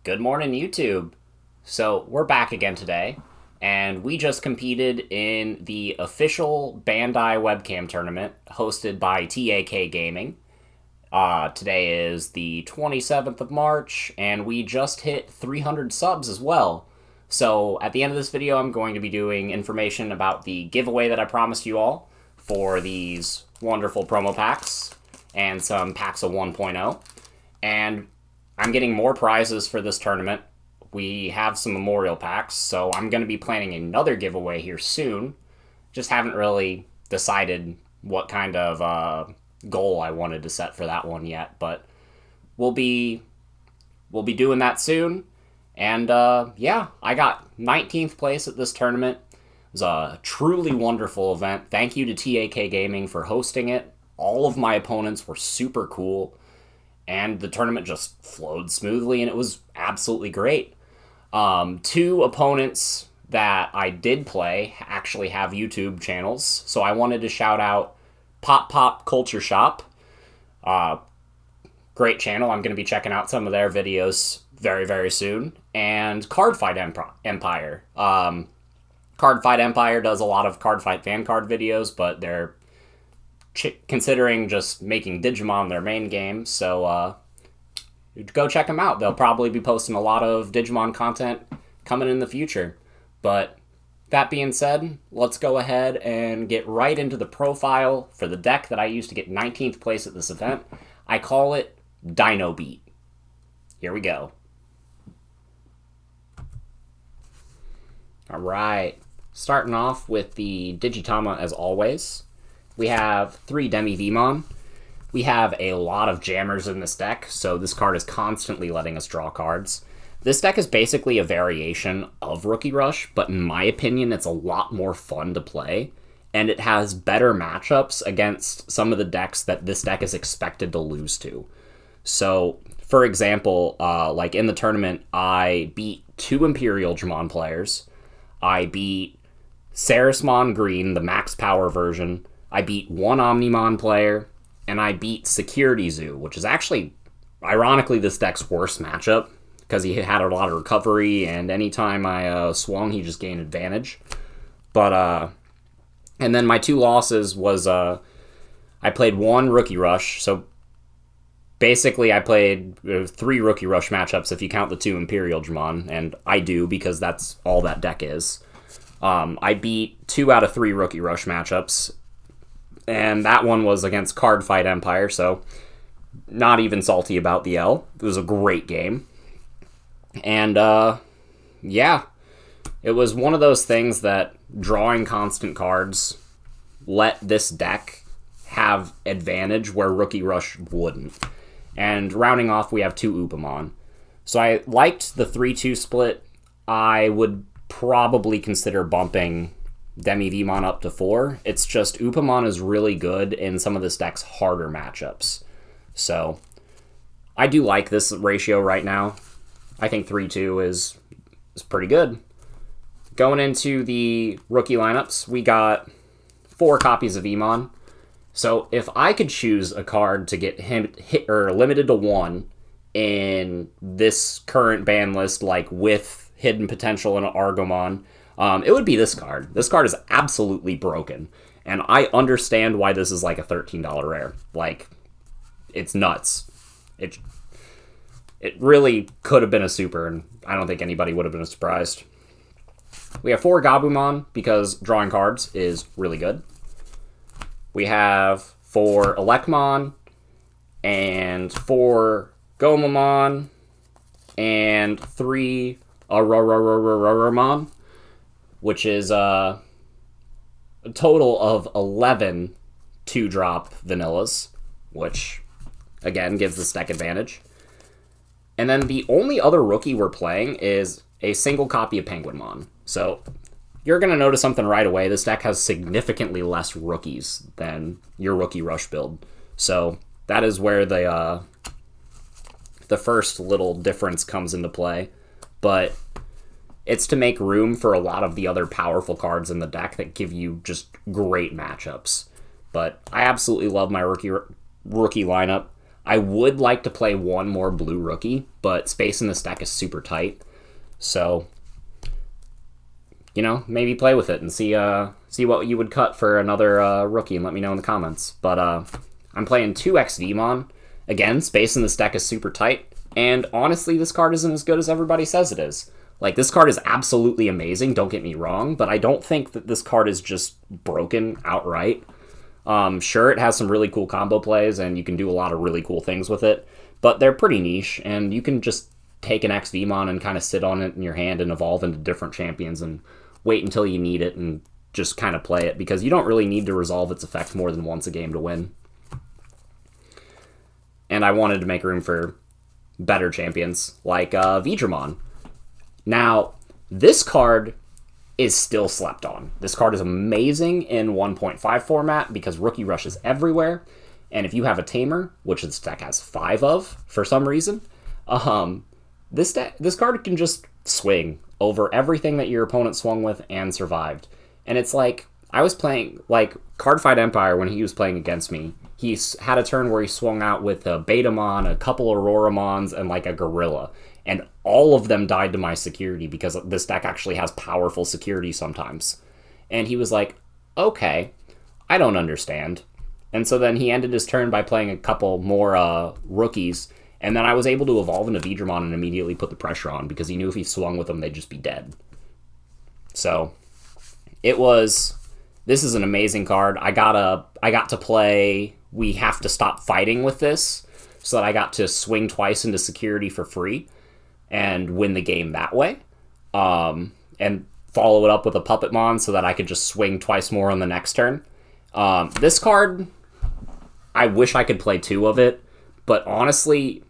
Good morning, YouTube. So, we're back again today, and we just competed in the official Bandai Webcam Tournament hosted by TAK Gaming. Today is the 27th of March, and we just hit 300 subs as well. So, at the end of this video, I'm going to be doing information about the giveaway that I promised you all for these wonderful promo packs and some packs of 1.0. And I'm getting more prizes for this tournament. We have some memorial packs, so I'm going to be planning another giveaway here soon. Just haven't really decided what kind of goal I wanted to set for that one yet, but we'll be doing that soon. And yeah, I got 19th place at this tournament. It was a truly wonderful event. Thank you to TAK Gaming for hosting it. All of my opponents were super cool, and the tournament just flowed smoothly, and it was absolutely great. Two opponents that I did play actually have YouTube channels, so I wanted to shout out Pop Culture Shop. Great channel. I'm going to be checking out some of their videos very, very soon. And CardFight Empire. CardFight Empire does a lot of CardFight fan card videos, but they're considering just making Digimon their main game, so go check them out. They'll probably be posting a lot of Digimon content coming in the future. But that being said, let's go ahead and get right into the profile for the deck that I used to get 19th place at this event. I call it Dino-Beat. Here we go. Alright, starting off with the Digitama as always. We have 3 Dino Bmon. We have a lot of jammers in this deck, so this card is constantly letting us draw cards. This deck is basically a variation of Rookie Rush, but in my opinion, it's a lot more fun to play, and it has better matchups against some of the decks that this deck is expected to lose to. So, for example, like in the tournament, I beat 2 Imperial Dramon players. I beat Sarismon Green, the max power version. I beat 1 Omnimon player, and I beat Security Zoo, which is actually, ironically, this deck's worst matchup, because he had a lot of recovery, and anytime I swung, he just gained advantage. But, and then my 2 losses was, I played 1 Rookie Rush, so basically I played 3 Rookie Rush matchups if you count the 2 Imperial Dramon, and I do, because that's all that deck is. I beat 2 out of 3 Rookie Rush matchups, and that one was against CardFight Empire, so not even salty about the L. It was a great game. And, yeah, it was one of those things that drawing constant cards let this deck have advantage where Rookie Rush wouldn't. And rounding off, we have 2 Puppetmon. So I liked the 3-2 split. I would probably consider bumping Dino Bmon up to 4. It's just Puppetmon is really good in some of this deck's harder matchups. So I do like this ratio right now. I think 3-2 is pretty good. Going into the rookie lineups, we got 4 copies of Emon. So if I could choose a card to get him hit or limited to 1 in this current ban list, like with hidden potential and an Argomon, it would be this card. This card is absolutely broken, and I understand why this is like a $13 rare. Like, it's nuts. It really could have been a super, and I don't think anybody would have been surprised. We have 4 Gabumon, because drawing cards is really good. We have 4 Elecmon, and 4 Gomamon, and 3 Araramon, which is a total of 11 2-drop vanillas, which, again, gives this deck advantage. And then the only other rookie we're playing is a single copy of Penguinmon. So you're going to notice something right away. This deck has significantly less rookies than your Rookie Rush build. So that is where the first little difference comes into play. But it's to make room for a lot of the other powerful cards in the deck that give you just great matchups. But I absolutely love my rookie lineup. I would like to play one more blue rookie, but space in this deck is super tight. So, maybe play with it and see what you would cut for another rookie and let me know in the comments. But I'm playing 2x Dmon. Again, space in this deck is super tight. And honestly, this card isn't as good as everybody says it is. Like, this card is absolutely amazing, don't get me wrong, but I don't think that this card is just broken outright. Sure, it has some really cool combo plays, and you can do a lot of really cool things with it, but they're pretty niche, and you can just take an X-Vmon and kind of sit on it in your hand and evolve into different champions and wait until you need it and just kind of play it, because you don't really need to resolve its effect more than once a game to win. And I wanted to make room for better champions, like Dramon. Now, this card is still slept on. This card is amazing in 1.5 format because Rookie Rush is everywhere, and if you have a Tamer, which this deck has 5 of for some reason, this card can just swing over everything that your opponent swung with and survived. And it's like, I was playing, like, CardFight Empire when he was playing against me. He had a turn where he swung out with a Betamon, a couple Auroramons, and like a Gorilla. And all of them died to my security because this deck actually has powerful security sometimes. And he was like, okay, I don't understand. And so then he ended his turn by playing a couple more rookies. And then I was able to evolve into Dramon and immediately put the pressure on because he knew if he swung with them, they'd just be dead. So this is an amazing card. I got to play We Have to Stop Fighting with this so that I got to swing twice into security for free and win the game that way, and follow it up with a Puppetmon so that I could just swing twice more on the next turn. This card, I wish I could play 2 of it, but honestly,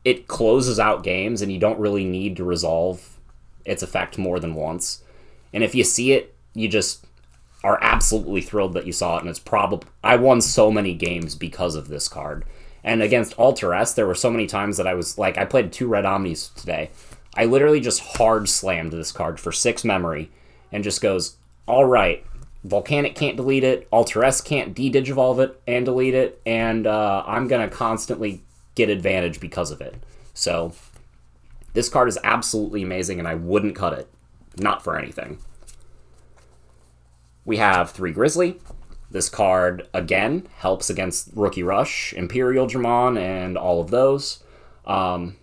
it closes out games and you don't really need to resolve its effect more than once. And if you see it, you just are absolutely thrilled that you saw it, and it's I won so many games because of this card. And against Alter S, there were so many times that I was like, I played 2 Red Omnis today. I literally just hard slammed this card for 6 memory and just goes, all right, Volcanic can't delete it, Alter S can't de-digivolve it and delete it, and I'm going to constantly get advantage because of it. So this card is absolutely amazing, and I wouldn't cut it. Not for anything. We have 3 Grizzly. This card, again, helps against Rookie Rush, Imperial Dramon, and all of those. And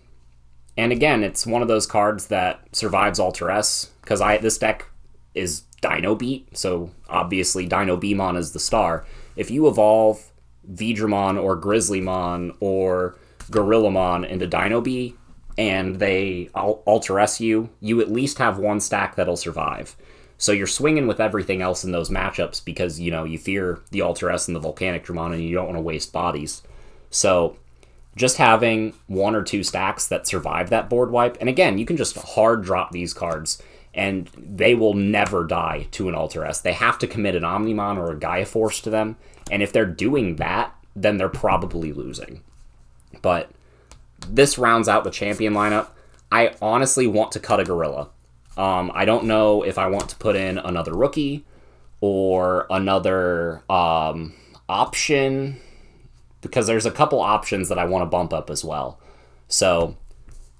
again, it's one of those cards that survives Alter S, because this deck is Dino-Beat, so obviously Dino Bmon is the star. If you evolve Dramon or Grizzlymon or Gorillamon into Dino-Beat, and they Alter S you at least have 1 stack that'll survive. So you're swinging with everything else in those matchups because, you fear the Alter S and the Volcanic Dramon and you don't want to waste bodies. So just having 1 or 2 stacks that survive that board wipe, and again, you can just hard drop these cards and they will never die to an Alter S. They have to commit an Omnimon or a Gaia Force to them, and if they're doing that, then they're probably losing. But this rounds out the champion lineup. I honestly want to cut a Gorilla. I don't know if I want to put in another rookie or another option, because there's a couple options that I want to bump up as well. So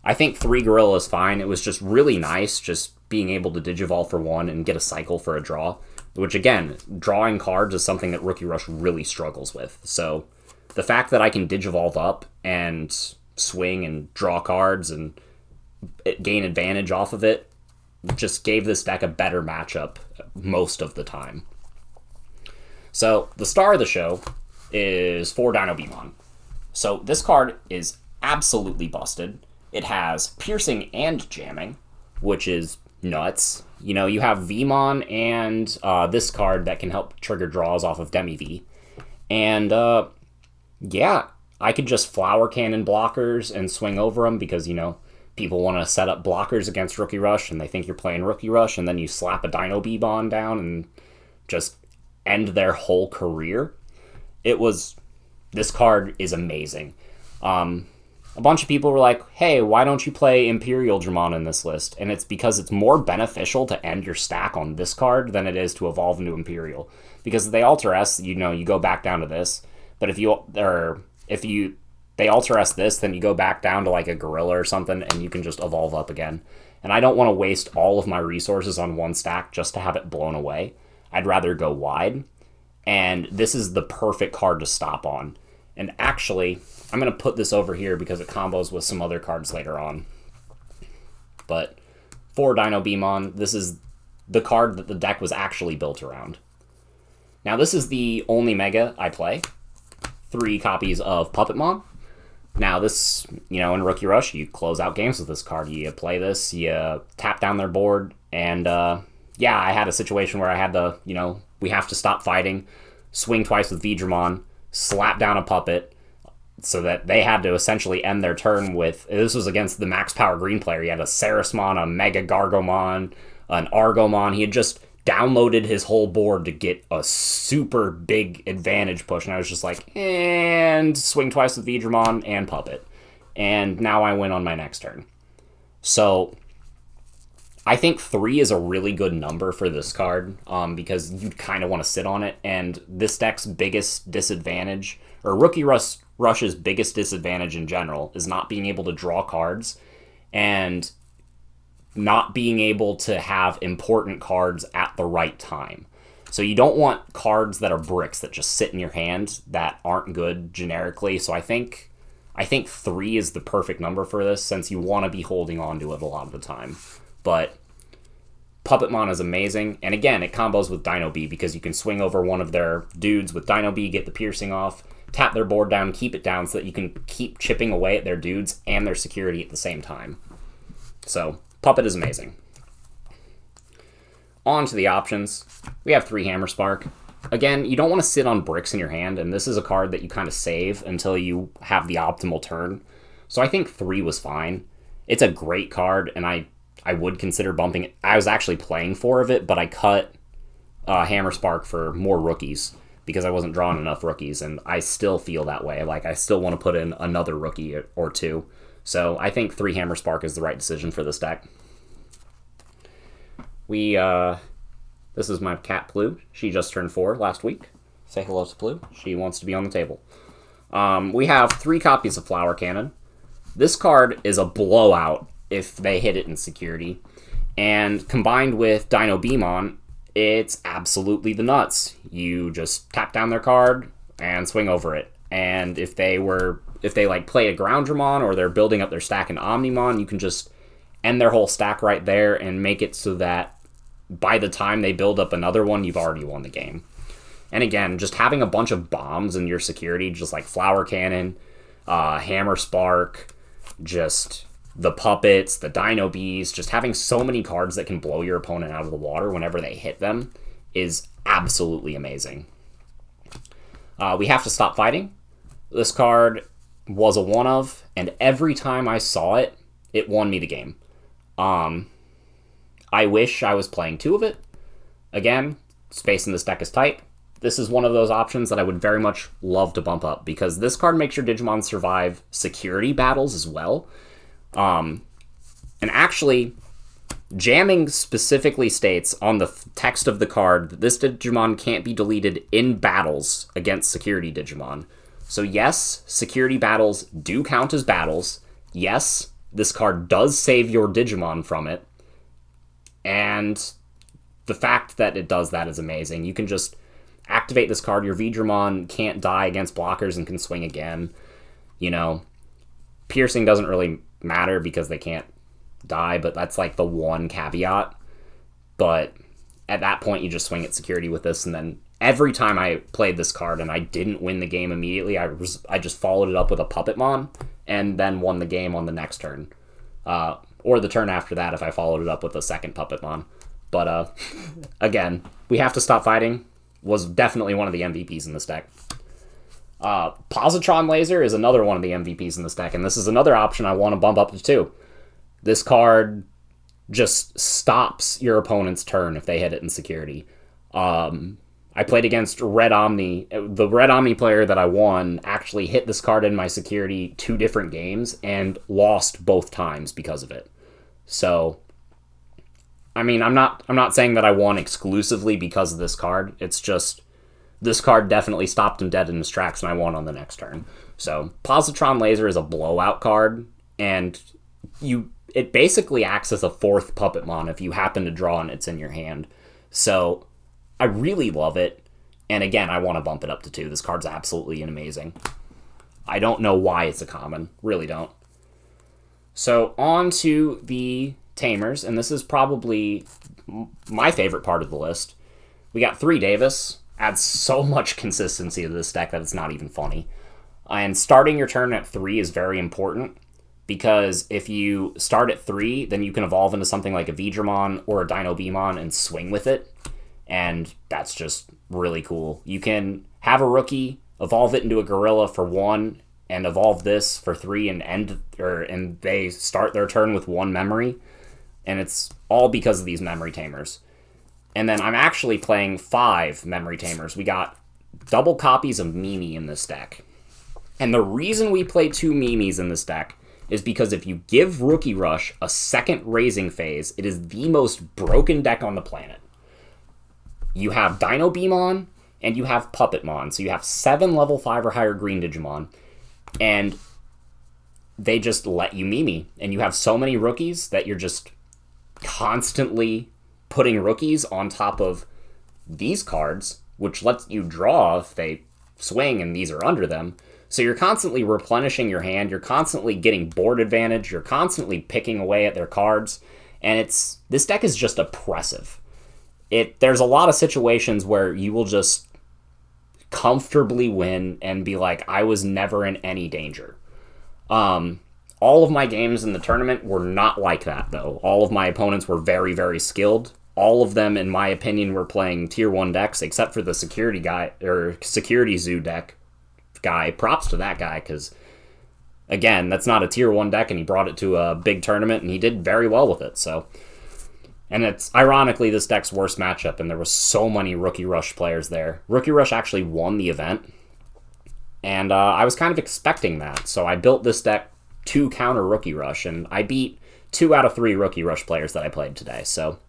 I think 3 Gorilla is fine. It was just really nice just being able to Digivolve for 1 and get a cycle for a draw, which again, drawing cards is something that Rookie Rush really struggles with. So the fact that I can Digivolve up and swing and draw cards and gain advantage off of it just gave this deck a better matchup most of the time. So the star of the show is 4 Dino Bmon. So this card is absolutely busted. It has piercing and jamming, which is nuts. You have Vmon and this card that can help trigger draws off of Demi V. And yeah, I could just Flower Cannon blockers and swing over them because, people want to set up blockers against Rookie Rush, and they think you're playing Rookie Rush, and then you slap a Dino Bmon down and just end their whole career. This card is amazing. A bunch of people were like, hey, why don't you play Imperial Dramon in this list? And it's because it's more beneficial to end your stack on this card than it is to evolve into Imperial. Because if they Alter S, you go back down to this. But if you they Ultra S this, then you go back down to like a Gorilla or something, and you can just evolve up again. And I don't want to waste all of my resources on one stack just to have it blown away. I'd rather go wide. And this is the perfect card to stop on. And actually, I'm going to put this over here because it combos with some other cards later on. But for Dino Bmon, this is the card that the deck was actually built around. Now, this is the only Mega I play. 3 copies of Puppetmon. Now, this, you know, in Rookie Rush, you close out games with this card. You play this, you tap down their board, and, yeah, I had a situation where I had to, you know, we have to stop fighting, swing twice with Dmon, slap down a puppet, so that they had to essentially end their turn with, this was against the max power green player. He had a Sarismon, a Mega Gargomon, an Argomon. He had just downloaded his whole board to get a super big advantage push, and I was just like, and swing twice with Dmon and Puppet. And now I win on my next turn. So I think 3 is a really good number for this card, because you kind of want to sit on it, and this deck's biggest disadvantage, or Rookie Rush's biggest disadvantage in general, is not being able to draw cards, and not being able to have important cards at the right time. So you don't want cards that are bricks that just sit in your hand that aren't good generically. So I think 3 is the perfect number for this, since you want to be holding on to it a lot of the time. But Puppetmon is amazing, and again, it combos with Dino-Beat because you can swing over one of their dudes with Dino-Beat, get the piercing off, tap their board down, keep it down so that you can keep chipping away at their dudes and their security at the same time. So Puppet is amazing. On to the options. We have 3 Hammer Spark. Again, you don't want to sit on bricks in your hand, and this is a card that you kind of save until you have the optimal turn. So I think 3 was fine. It's a great card, and I would consider bumping it. I was actually playing 4 of it, but I cut Hammer Spark for more rookies because I wasn't drawing enough rookies, and I still feel that way. Like, I still want to put in another rookie or 2. So I think 3 Hammer Spark is the right decision for this deck. This is my cat, Blue. She just turned 4 last week. Say hello to Blue. She wants to be on the table. We have 3 copies of Flower Cannon. This card is a blowout if they hit it in security. And combined with Dino Bmon, it's absolutely the nuts. You just tap down their card and swing over it. And if they like play a Groundramon or they're building up their stack in Omnimon, you can just end their whole stack right there and make it so that by the time they build up another one, you've already won the game. And again, just having a bunch of bombs in your security, just like Flower Cannon, Hammer Spark, just the puppets, the Dino Bees, just having so many cards that can blow your opponent out of the water whenever they hit them is absolutely amazing. We have to stop fighting. This card was a one-of, and every time I saw it, it won me the game. I wish I was playing 2 of it. Again, space in this deck is tight. This is one of those options that I would very much love to bump up, because this card makes your Digimon survive security battles as well. And actually, jamming specifically states on the text of the card that this Digimon can't be deleted in battles against security Digimon. So yes, security battles do count as battles. Yes, this card does save your Digimon from it. And the fact that it does that is amazing. You can just activate this card. Your Dmon can't die against blockers and can swing again. You know, piercing doesn't really matter because they can't die, but that's like the one caveat. But at that point, you just swing at security with this, and then every time I played this card and I didn't win the game immediately, I just followed it up with a Puppetmon and then won the game on the next turn. Or the turn after that if I followed it up with a second Puppetmon. But again, we have to stop fighting was definitely one of the MVPs in this deck. Positron Laser is another one of the MVPs in this deck, and this is another option I want to bump up to 2. This card just stops your opponent's turn if they hit it in security. I played against Red Omni. The Red Omni player that I won actually hit this card in my security 2 different games and lost both times because of it. So, I mean, I'm not saying that I won exclusively because of this card. It's just this card definitely stopped him dead in his tracks, and I won on the next turn. So Positron Laser is a blowout card, and it basically acts as a fourth Puppetmon if you happen to draw and it's in your hand. So I really love it, and again, I want to bump it up to 2. This card's absolutely amazing. I don't know why it's a common, really don't. So on to the Tamers, and this is probably my favorite part of the list. We got 3 Davis, adds so much consistency to this deck that it's not even funny. And starting your turn at 3 is very important, because if you start at 3, then you can evolve into something like a Dmon or a Dino Bmon and swing with it, and that's just really cool. You can have a rookie, evolve it into a gorilla for 1, and evolve this for 3, and they start their turn with 1 memory, and it's all because of these memory tamers. And then I'm actually playing 5 memory tamers. We got double copies of Mimi in this deck. And the reason we play 2 Mimis in this deck is because if you give Rookie Rush a second raising phase, it is the most broken deck on the planet. You have Dino Bmon, and you have Puppetmon, so you have 7 level 5 or higher green Digimon, and they just let you Mimi, and you have so many rookies that you're just constantly putting rookies on top of these cards, which lets you draw if they swing and these are under them. So you're constantly replenishing your hand, you're constantly getting board advantage, you're constantly picking away at their cards, and this deck is just oppressive. There's a lot of situations where you will just comfortably win and be like, I was never in any danger. All of my games in the tournament were not like that, though. All of my opponents were very, very skilled. All of them, in my opinion, were playing tier 1 decks, except for the security guy, or security zoo deck guy. Props to that guy, because, again, that's not a tier 1 deck, and he brought it to a big tournament, and he did very well with it, so. And it's, ironically, this deck's worst matchup, and there was so many Rookie Rush players there. Rookie Rush actually won the event, and I was kind of expecting that, so I built this deck to counter Rookie Rush, and I beat 2 out of 3 Rookie Rush players that I played today, so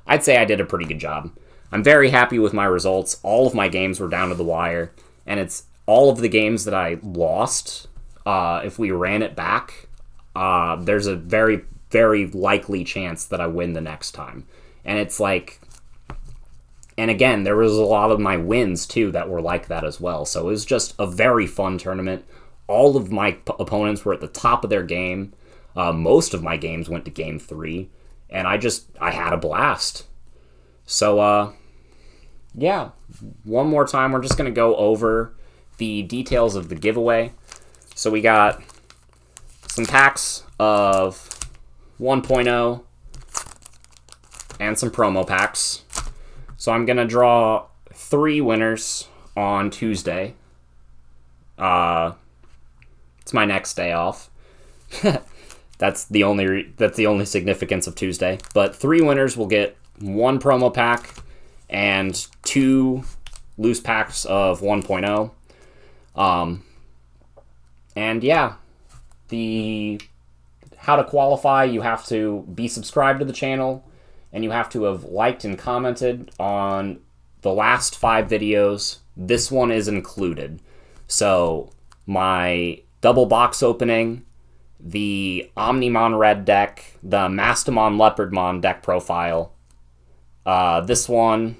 I'd say I did a pretty good job. I'm very happy with my results. All of my games were down to the wire, and it's all of the games that I lost, if we ran it back, there's a very, very likely chance that I win the next time. And it's like, and again, there was a lot of my wins, too, that were like that as well. So it was just a very fun tournament. All of my opponents were at the top of their game. Most of my games went to game 3, and I had a blast. So, yeah, one more time, we're just going to go over the details of the giveaway. So we got some packs of 1.0 and some promo packs. So I'm going to draw 3 winners on Tuesday. It's my next day off. That's the only significance of Tuesday. But 3 winners will get 1 promo pack and 2 loose packs of 1.0. And yeah, how to qualify, you have to be subscribed to the channel, and you have to have liked and commented on the last 5 videos. This one is included. So my double box opening, the Omnimon red deck, the Mastamon Leopardmon deck profile, this one,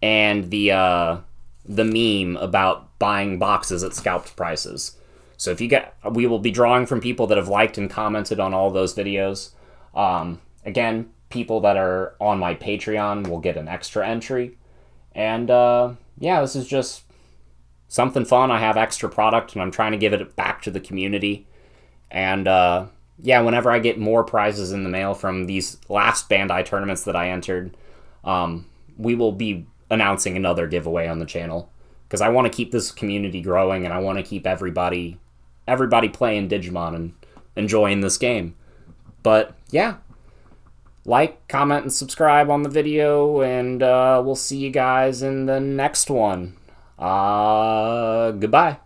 and the meme about buying boxes at scalped prices. So if you we will be drawing from people that have liked and commented on all those videos. Again, people that are on my Patreon will get an extra entry. And yeah, this is just something fun. I have extra product, and I'm trying to give it back to the community. And yeah, whenever I get more prizes in the mail from these last Bandai tournaments that I entered, we will be announcing another giveaway on the channel, because I want to keep this community growing, and I want to keep everybody playing Digimon and enjoying this game. But yeah, like, comment, and subscribe on the video, and we'll see you guys in the next one. Goodbye.